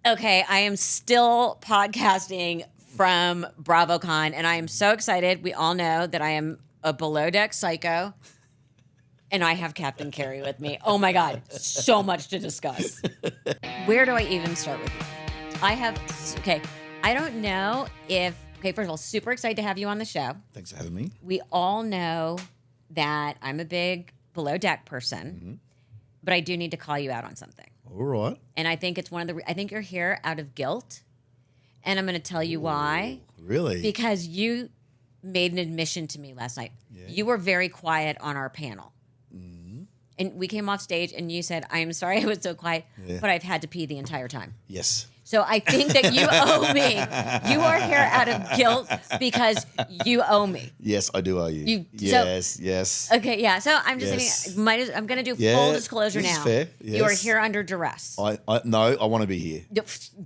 Okay, I am still podcasting from BravoCon, and I am so excited. We all know that I am a below deck psycho, and I have Captain Kerry with me. Oh my God, so much to discuss. Where do I even start with you? I don't know if, first of all, super excited to have you on the show. Thanks for having me. We all know that I'm a big below deck person, but I do need to call you out on something. All right. And I think it's I think you're here out of guilt. And I'm going to tell you why. Really? Because you made an admission to me last night. Yeah. You were very quiet on our panel. And we came off stage and you said, I'm sorry I was so quiet, but I've had to pee the entire time. Yes. So I think that you owe me. You are here out of guilt because you owe me. Yes, I do owe you. Yes. Okay, yeah. So I'm just saying, I'm going to do full disclosure this now. Is fair. Yes. You are here under duress. No, I want to be here.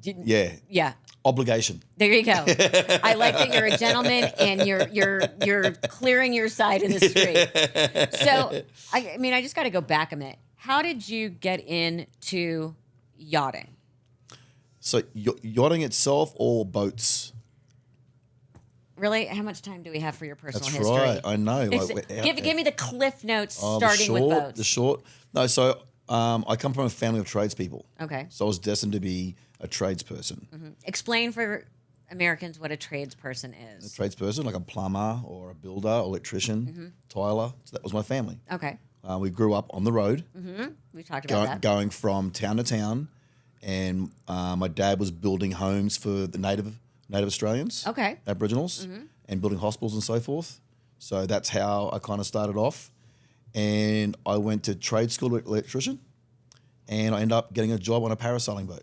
Yeah. Yeah. Obligation. There you go. I like that you're a gentleman and you're clearing your side of the street. So I mean, I just got to go back a minute. How did you get into yachting? So yachting itself or boats? Really? How much time do we have for your personal That's history? right. I know. Give me the cliff notes starting with boats. The short. No, so I come from a family of tradespeople. Okay. So I was destined to be a tradesperson. Explain for Americans what a tradesperson is. A tradesperson, like a plumber or a builder, electrician, tiler. So that was my family. Okay. We grew up on the road. We talked about that. Going from town to town. And my dad was building homes for the native Australians, Aboriginals, and building hospitals and so forth. So that's how I kind of started off. And I went to trade school electrician, and I ended up getting a job on a parasailing boat.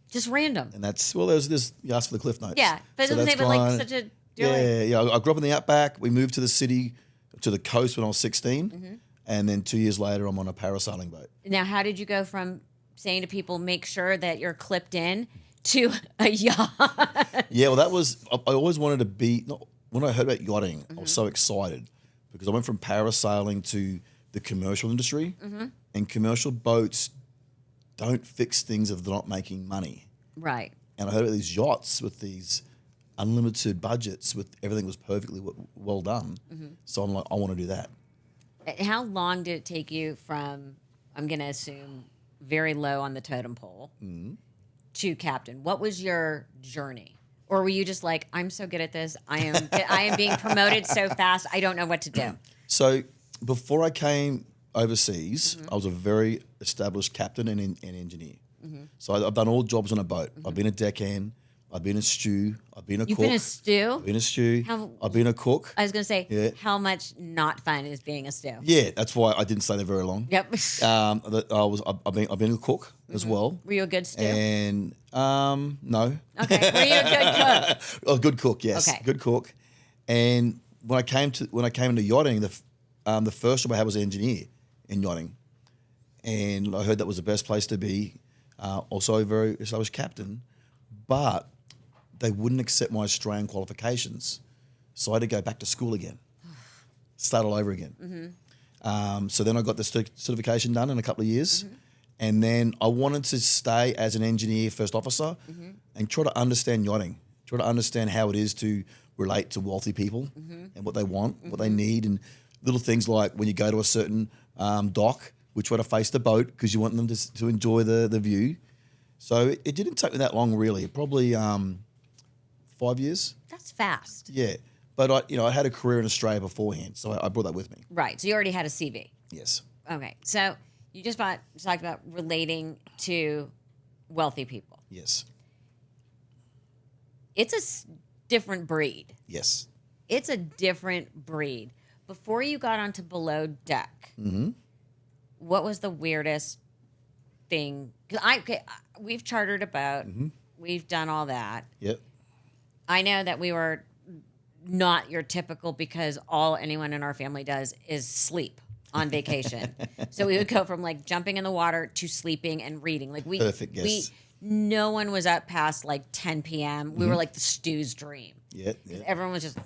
Just random. And that's, well, there's this, you asked for the cliff notes. Yeah, but so they were like such a... Yeah. I grew up in the Outback. We moved to the city, to the coast when I was 16. And then 2 years later, I'm on a parasailing boat. Now, how did you go from saying to people, make sure that you're clipped in, to a yacht? Yeah, well, that was, I always wanted to be, when I heard about yachting, I was so excited because I went from parasailing to the commercial industry, and commercial boats don't fix things if they're not making money. Right. And I heard about these yachts with these unlimited budgets, with everything was perfectly well done. So I'm like, I want to do that. How long did it take you from, I'm going to assume, very low on the totem pole to captain? What was your journey? Or were you just like, I'm so good at this, I am being promoted so fast, I don't know what to do? So before I came overseas, I was a very established captain and engineer. So I've done all jobs on a boat. I've been a deckhand, I've been a stew, I've been a cook. You've been a stew? I've been a stew. I've been a cook. I was going to say, how much not fun is being a stew? Yeah, that's why I didn't stay there very long. Yep. I've been a cook as well. Were you a good stew? And no. Okay. Were you a good cook? A good cook, yes. Okay. Good cook. And when I came into yachting, the first job I had was an engineer in yachting, and I heard that was the best place to be. Also a very established captain, but they wouldn't accept my Australian qualifications. So I had to go back to school again, start all over again. So then I got the certification done in a couple of years. And then I wanted to stay as an engineer, first officer, and try to understand yachting, try to understand how it is to relate to wealthy people and what they want, what they need, and little things like when you go to a certain dock, which way to face the boat because you want them to enjoy the view. So it didn't take me that long, really. Probably 5 years. That's fast. Yeah, but I had a career in Australia beforehand, so I brought that with me. Right. So you already had a CV. Yes. Okay. So you just talked about relating to wealthy people. Yes. It's a different breed. Yes. It's a different breed. Before you got onto below deck, what was the weirdest thing? Because we've chartered a boat. We've done all that. Yep. I know that we were not your typical, because all anyone in our family does is sleep on vacation. So we would go from like jumping in the water to sleeping and reading. Like Perfect, yes. No one was up past like 10 p.m. We were like the stew's dream. Yeah. Everyone was just,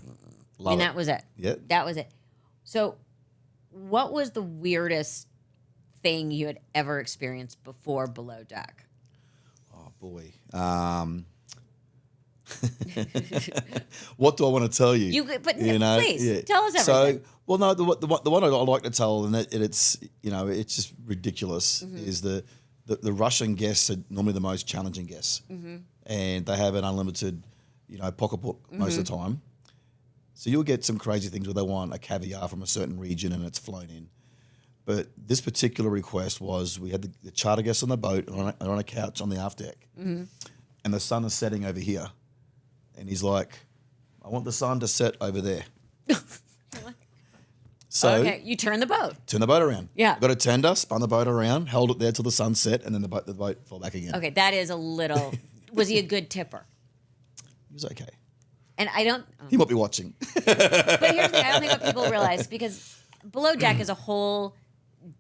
That was it. Yeah. That was it. So what was the weirdest thing you had ever experienced before below deck? boy. What do I want to tell you? Please tell us everything. So, well, no, the one I like to tell, and it's it's just ridiculous, is the Russian guests are normally the most challenging guests, and they have an unlimited, pocketbook most of the time. So you'll get some crazy things where they want a caviar from a certain region and it's flown in. But this particular request was, we had the charter guests on the boat and on a couch on the aft deck, and the sun is setting over here, and he's like, "I want the sun to set over there." So okay, you turn the boat. Turn the boat around. Yeah. Got a tender, spun the boat around, held it there till the sun set, and then the boat fell back again. Okay, that is a little. Was he a good tipper? He was okay. And I don't. He might be watching. But here's the thing: I don't think what people realize, because below deck is a whole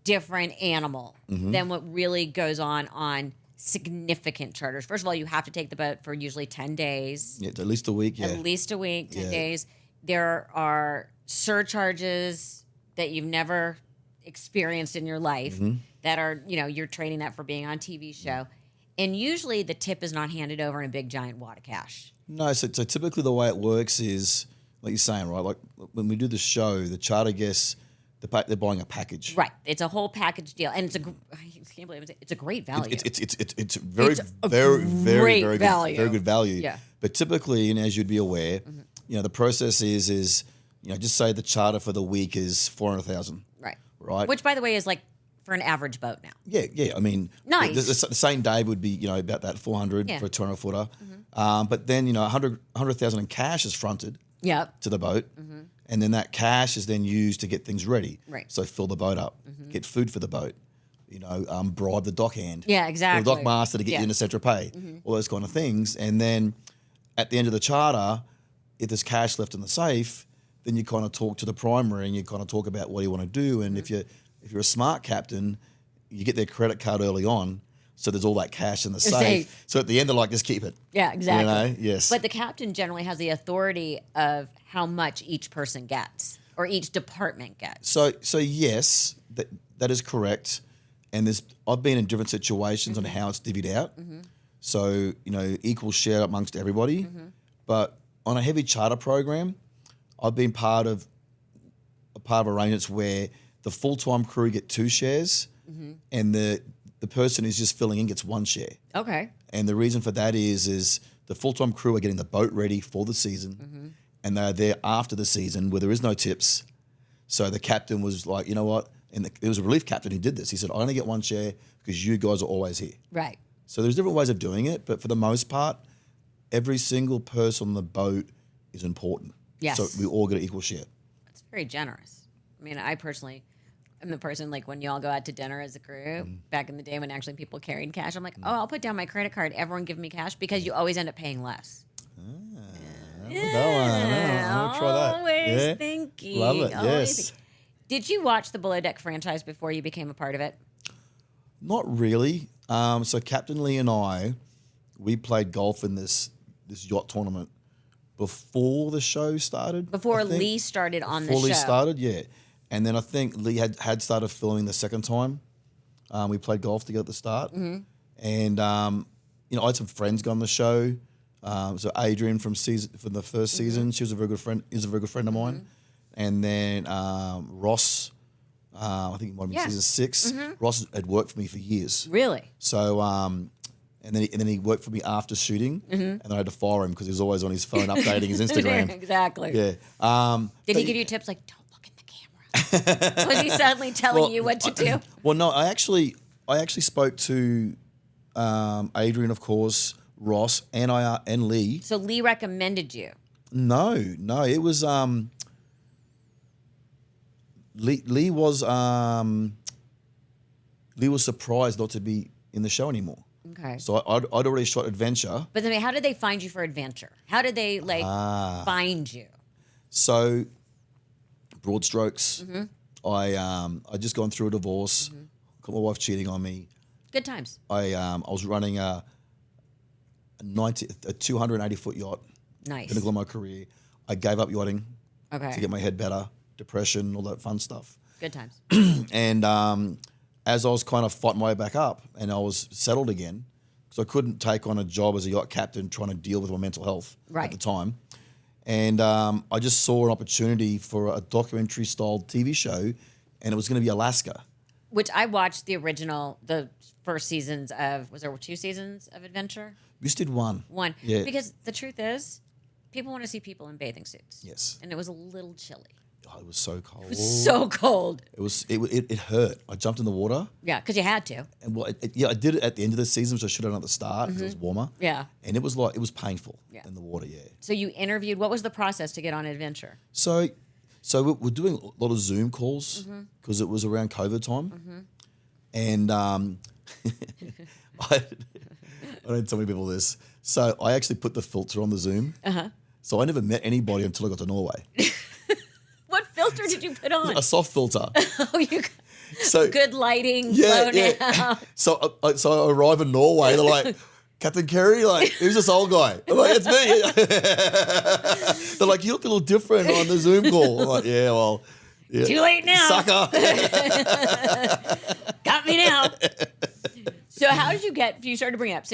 different animal than what really goes on significant charters. First of all, you have to take the boat for usually 10 days. Yeah, at least a week. Yeah. At least a week, 10 days. There are surcharges that you've never experienced in your life that are, you're trading that for being on a TV show. And usually the tip is not handed over in a big giant wad of cash. No, so typically the way it works is, like you're saying, right? Like when we do the show, the charter guests, they're buying a package. Right. It's a whole package deal. And I can't believe it's a great value. It's very, a very, great very value. Good, very good value. Yeah. But typically, and as you'd be aware, the process is just say the charter for the week is 400,000. Right. Right. Which, by the way, is like for an average boat now. Yeah. I mean, nice. The same day would be about that 400 for a 200 footer. But then 100,000 in cash is fronted. Yep. To the boat. And then that cash is then used to get things ready. Right. So fill the boat up, get food for the boat, bribe the dockhand. Yeah, exactly. The dock master to get you into Central Pay, all those kind of things. And then at the end of the charter, if there's cash left in the safe, then you kind of talk to the primary and you kind of talk about what you want to do. And if you're a smart captain, you get their credit card early on. So there's all that cash in the safe. So at the end, they're like, just keep it. Yeah, exactly. Yes. But the captain generally has the authority of how much each person gets or each department gets. So yes, that is correct. And I've been in different situations on how it's divvied out. So, equal share amongst everybody. But on a heavy charter program, I've been part of arrangements where the full-time crew get 2 shares and the person who's just filling in gets 1 share. Okay. And the reason for that is the full-time crew are getting the boat ready for the season and they're there after the season where there is no tips. So the captain was like, you know what? And it was a relief captain who did this. He said, I only get 1 share because you guys are always here. Right. So there's different ways of doing it, but for the most part, every single person on the boat is important. Yes. So we all get an equal share. That's very generous. I mean, I personally am the person, like when you all go out to dinner as a crew, back in the day when actually people carried cash, I'm like, oh, I'll put down my credit card. Everyone give me cash because you always end up paying less. I'll try that. Always thinking. Love it, yes. Thinking. Did you watch the Below Deck franchise before you became a part of it? Not really. So Captain Lee and I, we played golf in this yacht tournament before the show started. Before Lee started on the show. Before Lee started, yeah. And then I think Lee had started filming the second time. We played golf together at the start. And, I had some friends go on the show. So Adrian from the first season, she was a very good friend. Is a very good friend of mine. And then Ross, I think it might have been season 6. Ross had worked for me for years. Really? So, and then he worked for me after shooting, and then I had to fire him because he was always on his phone updating his Instagram. Exactly. Yeah. Did he give you tips like, don't look in the camera? Was he suddenly telling you what to do? Well, no, I actually spoke to Adrian, of course, Ross, and Lee. So Lee recommended you? No, it was Lee was surprised not to be in the show anymore. Okay. So I'd already shot Adventure. But then how did they find you for Adventure? How did they find you? So broad strokes. I just gone through a divorce. Got my wife cheating on me. Good times. I was running a 280-foot yacht. Nice. Pinnacle of my career. I gave up yachting Okay. to get my head better, depression, all that fun stuff. Good times. And as I was kind of fighting my way back up and I was settled again, because I couldn't take on a job as a yacht captain trying to deal with my mental health Right. at the time. And I just saw an opportunity for a documentary-style TV show, and it was going to be Alaska. Which I watched the first seasons of, was there 2 seasons of Adventure? We just did one. One. Yeah. Because the truth is, people want to see people in bathing suits. Yes. And it was a little chilly. Oh, it was so cold. It was so cold. It hurt. I jumped in the water. Yeah, because you had to. And I did it at the end of the season, which I should have done at the start because it was warmer. Yeah. And it was painful in the water, yeah. So you interviewed, what was the process to get on Adventure? So we're doing a lot of Zoom calls because it was around COVID time. And I don't tell many people this. So I actually put the filter on the Zoom. So I never met anybody until I got to Norway. What filter did you put on? A soft filter. Oh, you got So good lighting, yeah, blown yeah. out. So I arrive in Norway. They're like, Captain Kerry, like, who's this old guy? I'm like, it's me. They're like, you look a little different on the Zoom call. I'm like, yeah, well, yeah. Too late now. Sucker. Got me now. So how did you get, you started to bring it up,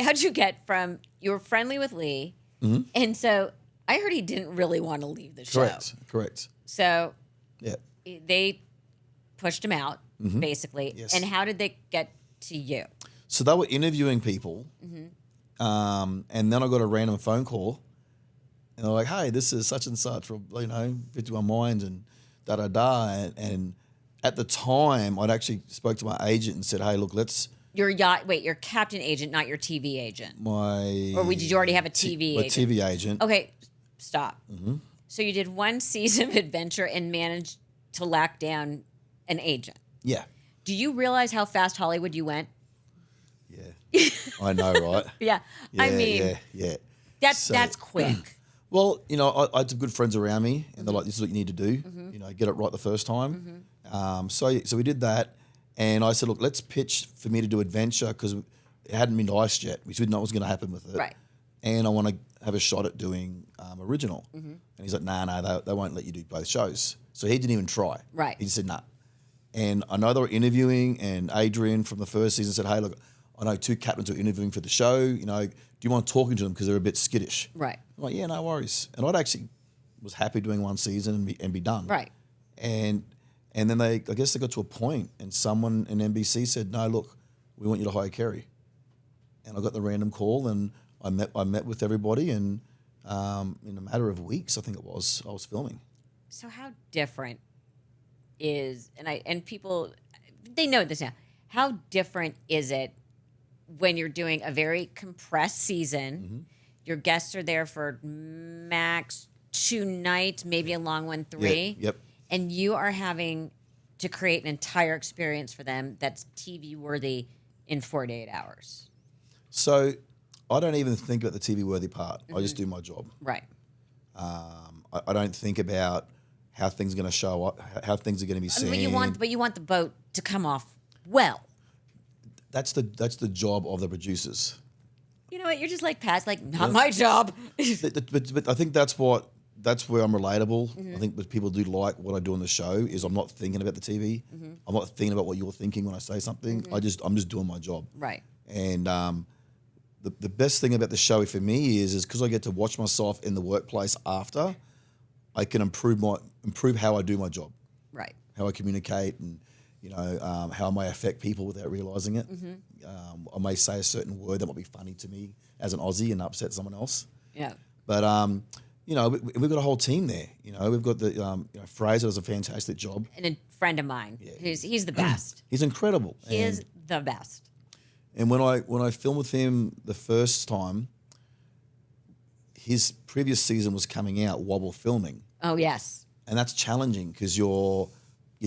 how'd you get from, you were friendly with Lee, and so I heard he didn't really want to leave the show. Correct. So Yeah. they pushed him out, basically. Yes. And how did they get to you? So they were interviewing people, and then I got a random phone call, and they're like, "Hey, this is such and such from 51 Minds and da. And at the time, I'd actually spoke to my agent and said, "Hey, look, let's Your captain agent, not your TV agent. my Or did you already have a TV my agent? TV agent." Okay, stop. So you did one season of Adventure and managed to lock down an agent. Yeah, Do you realize how fast Hollywood you went? yeah, I know, right? Yeah, I mean, yeah. that's quick. Well, I had some good friends around me, and they're like, "This is what you need to do. Get it right the first time." So we did that, and I said, "Look, let's pitch for me to do Adventure because it hadn't been iced yet. We didn't know what was going to happen with it, Right. And I want to have a shot at doing original." And he's like, "Nah, they won't let you do both shows." So he didn't even try. Right. He just said, "Nah." And I know they were interviewing, and Adrian from the first season said, "Hey, look, I know 2 captains who are interviewing for the show. Do you mind talking to them because they're a bit skittish?" Right. I'm like, "Yeah, no worries." And I'd actually was happy doing one season and be done. Right. And then I guess they got to a point, and someone in NBC said, "No, look, we want you to hire Kerry." And I got the random call, and I met with everybody, and in a matter of weeks, I think it was, I was filming. So how different is, and people, they know this now, how different is it when you're doing a very compressed season, your guests are there for max 2 nights, maybe a long one 3, Yep. and you are having to create an entire experience for them that's TV worthy in 48 hours. So I don't even think about the TV worthy part. I just do my job. Right. I don't think about how things are going to show up, how things are going to be seen. But you want the boat to come off well. That's the job of the producers. You know what? You're just like Pat's, like, not my job. But I think that's where I'm relatable. I think what people do like what I do on the show is I'm not thinking about the TV. I'm not thinking about what you're thinking when I say something. I'm just doing my job. Right. And the best thing about the show for me is because I get to watch myself in the workplace after, I can improve how I do my job. Right. How I communicate and how I may affect people without realizing it. I may say a certain word that might be funny to me as an Aussie and upset someone else. Yeah. But we've got a whole team there. We've got the Fraser does a fantastic job. And a friend of mine, he's the best. He's incredible. He is the best. And when I filmed with him the first time, his previous season was coming out while we're filming. Oh, yes. And that's challenging because you're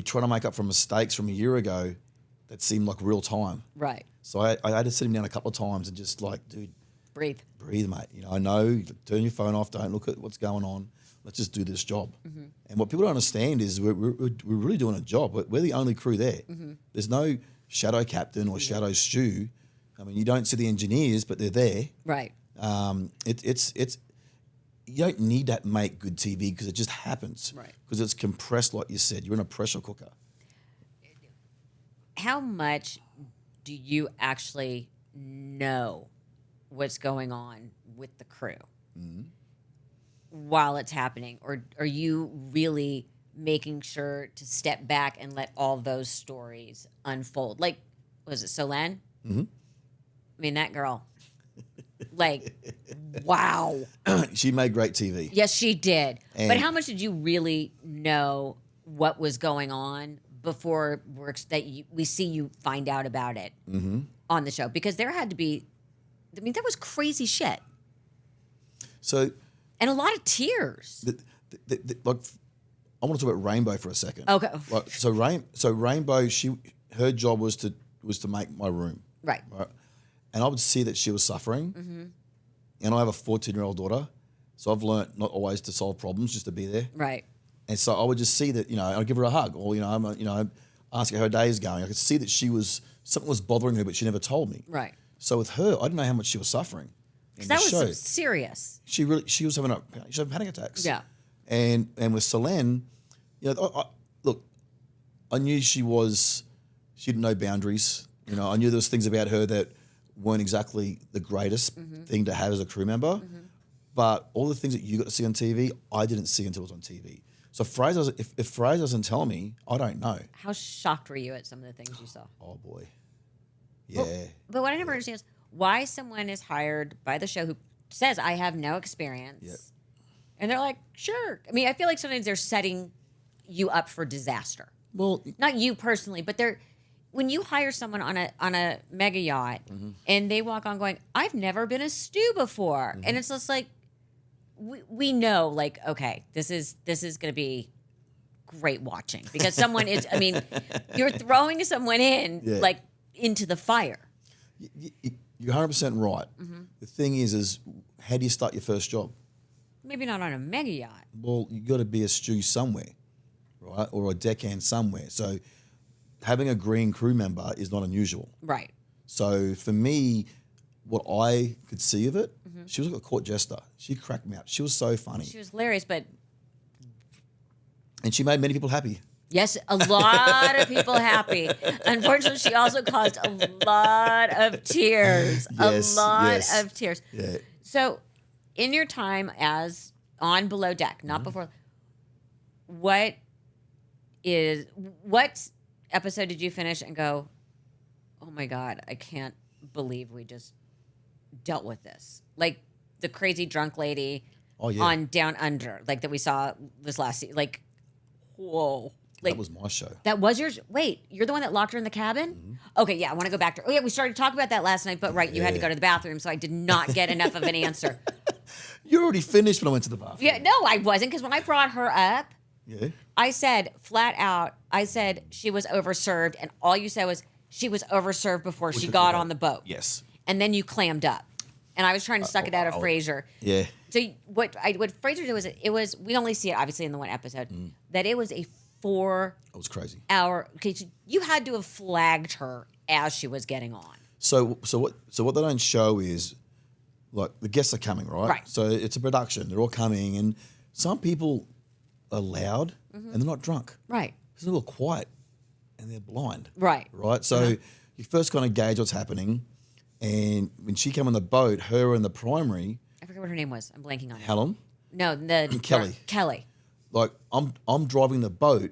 trying to make up for mistakes from a year ago that seemed like real time. Right. So I had to sit him down a couple of times and just like, dude, breathe, mate. I know, turn your phone off, don't look at what's going on. Let's just do this job. And what people don't understand is we're really doing a job. We're the only crew there. There's no shadow captain or shadow stew. I mean, you don't see the engineers, but they're there. Right. It's you don't need to make good TV because it just happens. Right. Because it's compressed, like you said. You're in a pressure cooker. How much do you actually know what's going on with the crew while it's happening? Or are you really making sure to step back and let all those stories unfold? Like, was it Solène? Mm-hmm. I mean, that girl, like, wow. She made great TV. Yes, she did. And but how much did you really know what was going on before we see you find out about it on the show? Because there had to be, I mean, that was crazy shit. So, and a lot of tears. like, I want to talk about Rainbow for a second. Okay. Like, so Rainbow, her job was to make my room. Right. And I would see that she was suffering. And I have a 14-year-old daughter, so I've learnt not always to solve problems, just to be there. Right. And so I would just see that, I'd give her a hug, or ask her how her day is going. I could see that something was bothering her, but she never told me. Right. So with her, I didn't know how much she was suffering. Because that was serious. She was having panic attacks. Yeah. And with Solène, look, I knew she didn't know boundaries. I knew there was things about her that weren't exactly the greatest thing to have as a crew member. But all the things that you got to see on TV, I didn't see until it was on TV. So if Fraser doesn't tell me, I don't know. How shocked were you at some of the things you saw? Oh, boy. Yeah. But what I never understand is why someone is hired by the show who says, I have no experience. Yep. And they're like, sure. I mean, I feel like sometimes they're setting you up for disaster. Well, not you personally, but when you hire someone on a mega yacht and they walk on going, I've never been a stew before. And it's just like, we know, like, okay, this is going to be great watching because someone is, I mean, you're throwing someone in like into the fire. You're 100% right. The thing is how do you start your first job? Maybe not on a mega yacht. Well, you got to be a stew somewhere, right? Or a deckhand somewhere. So having a green crew member is not unusual. Right. So for me, what I could see of it, she was like a court jester. She cracked me up. She was so funny. She was hilarious, but... And she made many people happy. Yes, a lot of people happy. Unfortunately, she also caused a lot of tears. Yes, a lot of tears. Yeah. So, in your time as on Below Deck, not before, what episode did you finish and go, oh my God, I can't believe we just dealt with this? Like the crazy drunk lady on Down Under, like that we saw this last season. Like, whoa. Like, that was my show. That was yours? Wait, you're the one that locked her in the cabin? Okay, yeah, I want to go back to... Oh, yeah, we started talking about that last night, but you had to go to the bathroom, so I did not get enough of an answer. You already finished when I went to the bathroom. Yeah, no, I wasn't, because when I brought her up, I said, flat out, she was overserved, and all you said was she was overserved before she got on the boat. Yes. And then you clammed up. And I was trying to suck it out of Fraser. Yeah. So what Fraser did was, we only see it, obviously, in the one episode, that it was a 4 It was crazy. hour. Okay, so you had to have flagged her as she was getting on. So what they don't show is, like, the guests are coming, right? Right. So it's a production. They're all coming, and some people are loud and they're not drunk. Right. They're a little quiet and they're blind. Right. Right. So you first kind of gauge what's happening, and when she came on the boat, her and the primary, I forget what her name was. I'm blanking on it. Helen. No, the Kelly. Kelly. Like I'm driving the boat,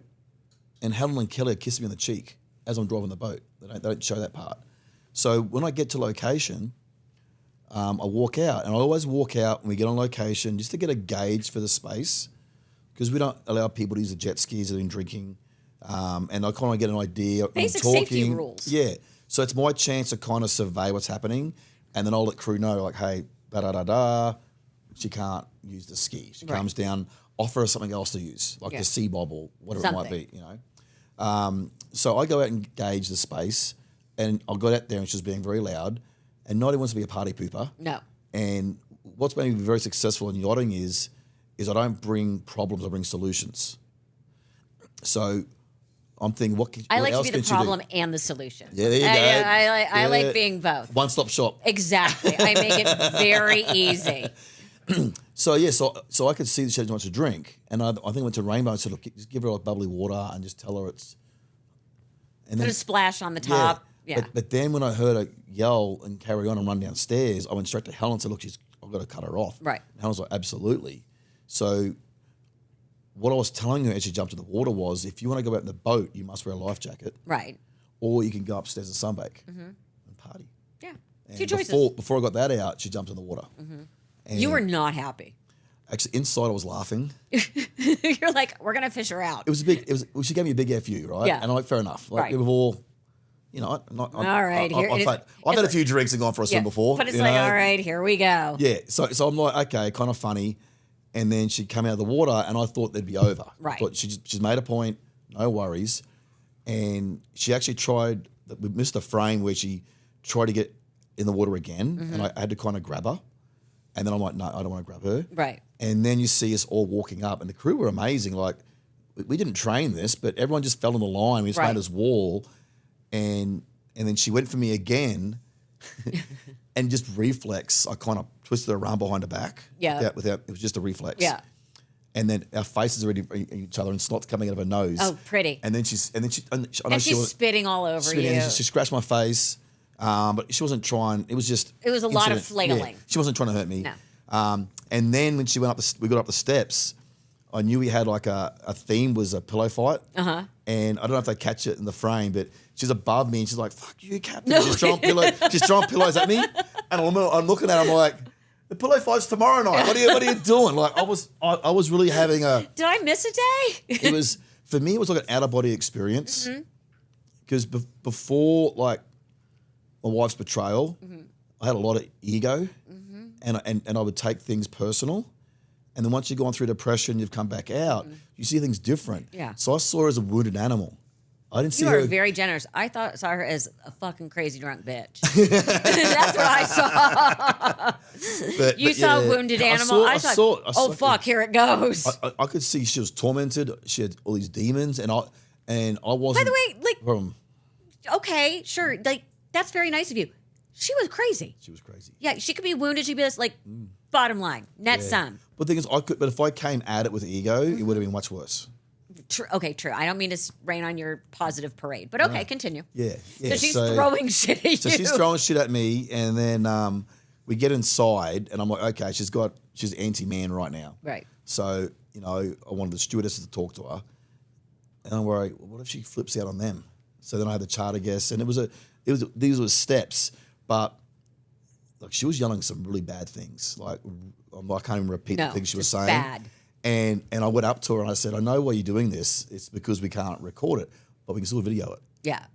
and Helen and Kelly are kissing me on the cheek as I'm driving the boat. They don't show that part. So when I get to location, I walk out, and I always walk out when we get on location just to get a gauge for the space, because we don't allow people to use the jet skis and drinking, and I kind of get an idea. Basic talking, safety rules. Yeah. So it's my chance to kind of survey what's happening, and then I'll let crew know, like, hey, da-da-da-da, she can't use the ski. She comes down, offer her something else to use, like the sea bob or whatever it might be, So I go out and gauge the space, and I got out there and she was being very loud, and nobody wants to be a party pooper. No. And what's made me very successful in yachting is I don't bring problems, I bring solutions. So I'm thinking, what else can I like to be the problem do? and the solution. Yeah, there you go. I like being both. One-stop shop. Exactly. I make it very easy. So I could see that she didn't want to drink, and I think I went to Rainbow and said, look, just give her like bubbly water and just tell her it's. And Put a splash on the top. Yeah. But then when I heard her yell and carry on and run downstairs, I went straight to Helen and said, look, I've got to cut her off. Right. And Helen's like, absolutely. So what I was telling her as she jumped in the water was, if you want to go out in the boat, you must wear a life jacket. Right. Or you can go upstairs and sunbake and party. Yeah. And Two choices. Before I got that out, she jumped in the water. And You were not happy. actually inside I was laughing. You're like, we're gonna fish her out. She gave me a big FU, right? Yeah. And I'm like, fair enough. Like Right. we've all, all right, here it is. I've had a few drinks and gone for a swim before. But it's you like, know? all right, here we go. Yeah. So I'm like, okay, kind of funny. And then she came out of the water and I thought they'd be over. Right. But she's made a point, no worries. And she actually tried, we missed a frame where she tried to get in the water again and I had to kind of grab her. And then I'm like, no, I don't want to grab her. Right. And then you see us all walking up and the crew were amazing. Like, we didn't train this, but everyone just fell on the line. We just made this wall. And then she went for me again and just reflex. I kind of twisted her around behind her back. Yeah. Without, it was just a reflex. Yeah. And then our faces are already at each other and snot's coming out of her nose. Oh, pretty. And then she's spitting all over spitting, you. and she scratched my face. But she wasn't trying. It was just. It was a lot of incident. flailing. Yeah, she wasn't trying to hurt me. No. And then when she went up, we got up the steps. I knew we had like a theme was a pillow fight. And I don't know if they catch it in the frame, but she's above me and she's like, "Fuck you, Captain!" No. She's throwing pillows at me, and I'm looking at her. I'm like, "The pillow fight's tomorrow night. What are you doing?" Like I was really having a. Did I miss a day? It was for me. It was like an out of body experience because before like my wife's betrayal, I had a lot of ego, and I would take things personal. And then once you've gone through depression, you've come back out, you see things different. Yeah. So I saw her as a wounded animal. I didn't see You her. are very generous. I saw her as a fucking crazy drunk bitch. That's what I saw. You saw a wounded animal. I thought, oh fuck, here it goes. I could see she was tormented. She had all these demons, and I wasn't. By the way, like, okay, sure, like that's very nice of you. She was crazy. She was crazy. Yeah, she could be wounded. She'd be just like, bottom line, net sum. But the thing is, but if I came at it with ego, it would have been much worse. True. Okay, true. I don't mean to rain on your positive parade, but okay, continue. Yeah. So she's throwing shit at you. So she's throwing shit at me, and then we get inside, and I'm like, okay, she's anti-man right now. Right. So, I wanted the stewardesses to talk to her, and I'm worried, what if she flips out on them? So then I had the charter guests, and these were steps, but like she was yelling some really bad things. Like I can't even repeat the things she was saying. Bad. And I went up to her and I said, I know why you're doing this. It's because we can't record it, but we can still video it. Yeah.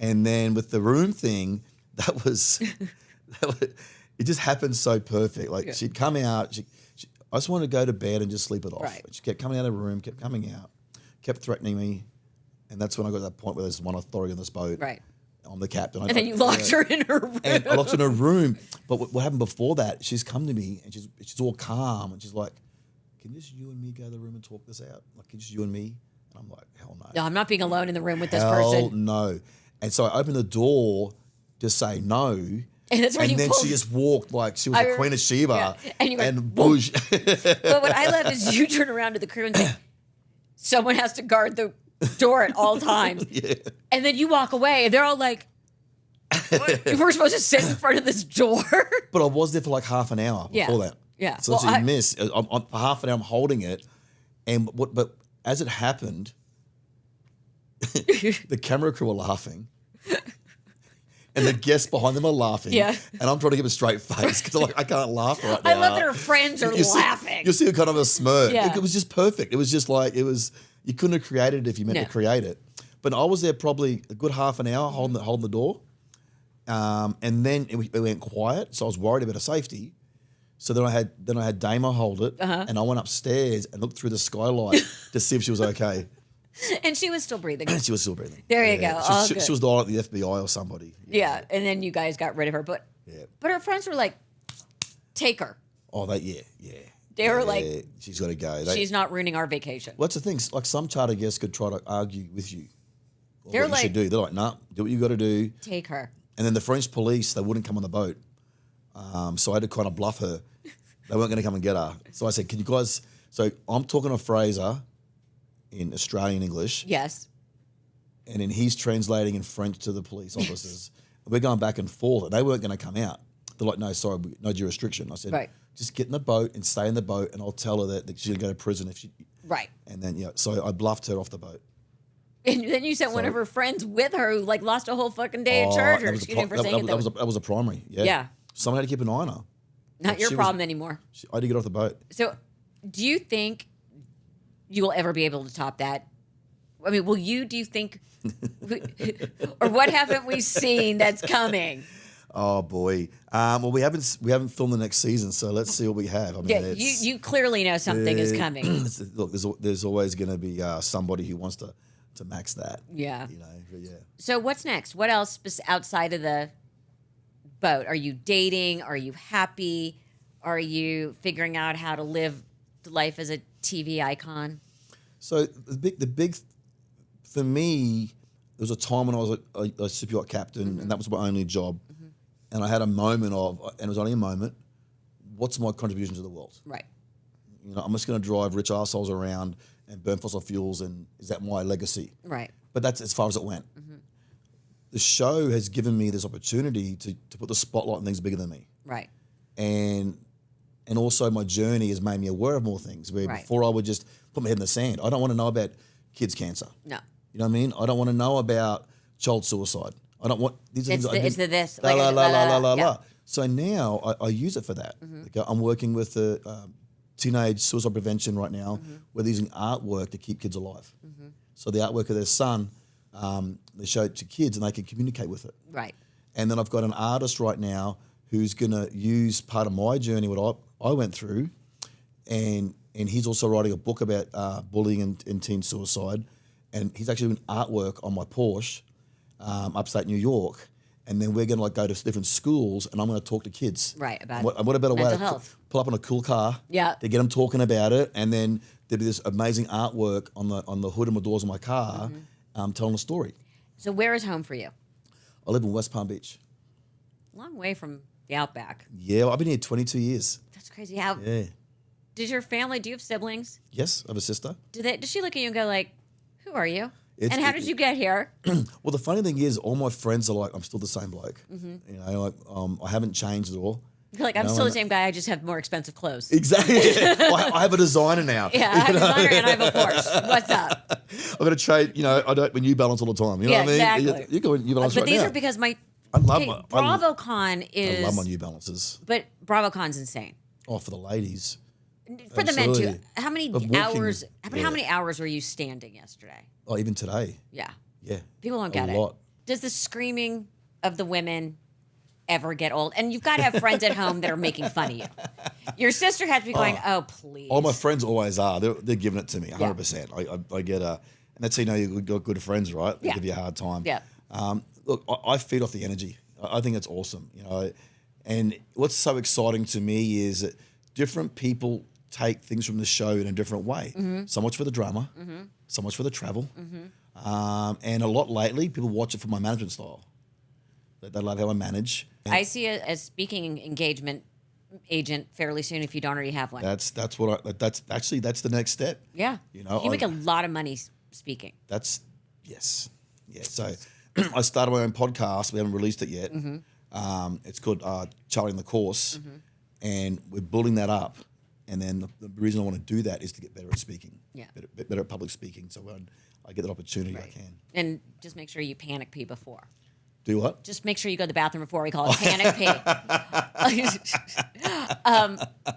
And then with the room thing, that was it just happened so perfect. Like she'd come out, she, I just wanted to go to bed and just sleep it off. Right. She kept coming out of the room, kept coming out, kept threatening me. And that's when I got to that point where there's one authority on this boat. Right. I'm the captain. And then you locked her in her room. And I locked her in her room. But what happened before that, she's come to me and she's all calm and she's like, can just you and me go to the room and talk this out? Like, can just you and me? And I'm like, hell no. No, I'm not being alone in the room with this Hell person. no. And so I opened the door to say no. And that's when then she just walked like she was the Queen of Sheba. Yeah. And you went, and bush. But what I love is you turn around to the crew and say, someone has to guard the door at all times. Yeah. And then you walk away and they're all like, we're supposed to sit in front of this door. But I was there for like half an hour before that. Yeah. So you miss. For half an hour I'm holding it. But as it happened, the camera crew were laughing. And the guests behind them are laughing. Yeah. And I'm trying to give a straight face because I can't laugh right now. I love that her friends are laughing. You'll see a kind of a smirk. Yeah. It was just perfect. It was just like, you couldn't have created it if you meant to create it. But I was there probably a good half an hour holding the door. And then it went quiet. So I was worried about her safety. So then I had Damo hold it. And I went upstairs and looked through the skylight to see if she was okay. And she was still breathing. She was still breathing. There you go. She was dialing at the FBI or somebody. Yeah. And then you guys got rid of her. But her friends were like, take her. Oh, yeah. They were like, she's got to go. She's not ruining our vacation. Well, that's the thing. Like some charter guests could try to argue with you. They're what like, you should do. They're like, nah, do what you got to do. Take her. And then the French police, they wouldn't come on the boat. So I had to kind of bluff her. They weren't going to come and get her. So I said, can you guys... So I'm talking to Fraser in Australian English. Yes. and then he's translating in French to the police officers. We're going back and forth, and they weren't going to come out. They're like, no, sorry, no jurisdiction. I said, Right. just get in the boat and stay in the boat, and I'll tell her that she's going to go to prison if she. Right. And then so I bluffed her off the boat. And then you sent one of her friends with her who like lost a whole fucking day at church. Or excuse me for saying it. That was a primary. Yeah. Yeah. Someone had to keep an eye on her. Not your problem anymore. I did get off the boat. So, do you think you will ever be able to top that? I mean, will you? Do you think, or what haven't we seen that's coming? Oh boy. Well, we haven't filmed the next season, so let's see what we have. I mean, Yeah, you clearly know something is coming. Look, there's always going to be somebody who wants to max that. Yeah. You know. But yeah. So what's next? What else outside of the boat? Are you dating? Are you happy? Are you figuring out how to live life as a TV icon? So the big for me, there was a time when I was a Superyacht captain, and that was my only job. And I had a moment and it was only a moment, what's my contribution to the world? Right. You know, I'm just going to drive rich arseholes around and burn fossil fuels, and is that my legacy? Right. But that's as far as it went. The show has given me this opportunity to put the spotlight on things bigger than me. Right. And also my journey has made me aware of more things, where before I would just put my head in the sand. I don't want to know about kids' cancer. No. You know what I mean? I don't want to know about child suicide. I don't want these things. It's the this. La, Like, la, la, la, la, yeah. la. So now I use it for that. Like I'm working with the teenage suicide prevention right now. Where they're using artwork to keep kids alive. So the artwork of their son, they show it to kids and they can communicate with it. Right. And then I've got an artist right now who's going to use part of my journey, what I went through, and he's also writing a book about bullying and teen suicide. And he's actually doing artwork on my Porsche, upstate New York. And then we're going to go to different schools, and I'm going to talk to kids. Right, about what a better way mental to health. pull up on a cool car, Yeah. to get them talking about it, and then there'll be this amazing artwork on the hood and the doors of my car, telling a story. So where is home for you? I live in West Palm Beach. Long way from the Outback. Yeah, well, I've been here 22 years. That's crazy. How Yeah. does your family? Do you have siblings? Yes, I have a sister. Does she look at you and go like, "Who are you?" It's- and how did you get here? Well, the funny thing is, all my friends are like, I'm still the same bloke. You know, like I haven't changed at all. You're like, I'm No, still the and- same guy. I just have more expensive clothes. Exactly. I have a designer now. Yeah, I have a designer and I have a Porsche. What's up? I've got to trade. You know, I don't wear New Balance all the time. You know Yeah, what I mean? exactly. You go New Balance But right these now. are because my I love okay, my- BravoCon is. I love my New Balances. But BravoCon's insane. Oh, for the ladies. For the men too. Absolutely. How many But walking- hours? How yeah. many hours were you standing yesterday? Oh, even today. Yeah, Yeah. people don't get a it. lot. Does the screaming of the women ever get old? And you've got to have friends at home that are making fun of you. Your sister has to be going, "Oh, please." All my friends always are. They're giving it to me, 100%. I get and that's how you know you've got good friends, right? They Yeah. give you a hard time. Yeah. Look, I feed off the energy. I think it's awesome, you know. And what's so exciting to me is that different people take things from the show in a different way. So much for the drama, so much for the travel, and a lot lately people watch it for my management style. They love how I manage. I see a speaking engagement agent fairly soon if you don't already have one. That's the next step. Yeah. You know, you make a lot of money speaking. Yes. So I started my own podcast. We haven't released it yet. It's called Charting the Course, and we're building that up. And then the reason I want to do that is to get better at speaking. Yeah. Better at public speaking. So when I get that opportunity, I can. And just make sure you panic pee before. Do what? Just make sure you go to the bathroom before. We call it panic pee.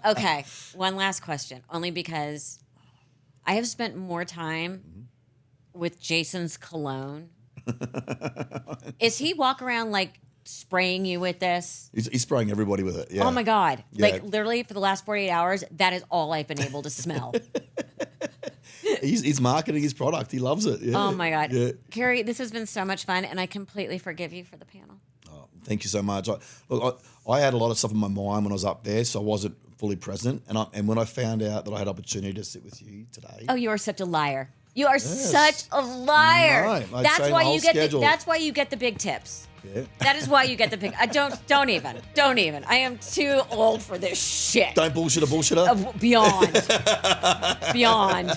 Okay, one last question. Only because I have spent more time with Jason's cologne. Is he walk around like spraying you with this? He's spraying everybody with it. Yeah. Oh my God. Yeah. Like literally for the last 48 hours, that is all I've been able to smell. He's marketing his product. He loves it. Yeah. Oh my God. Yeah. Kerry, this has been so much fun, and I completely forgive you for the panel. Oh, thank you so much. I had a lot of stuff in my mind when I was up there, so I wasn't fully present. And when I found out that I had opportunity to sit with you today, Oh, you are such a liar. You are such a liar. No, I'd that's say why the whole you get. schedule. That's why you get the big tips. yeah. That is why you get the big. Don't even. I am too old for this shit. Don't bullshit a bullshitter. Beyond.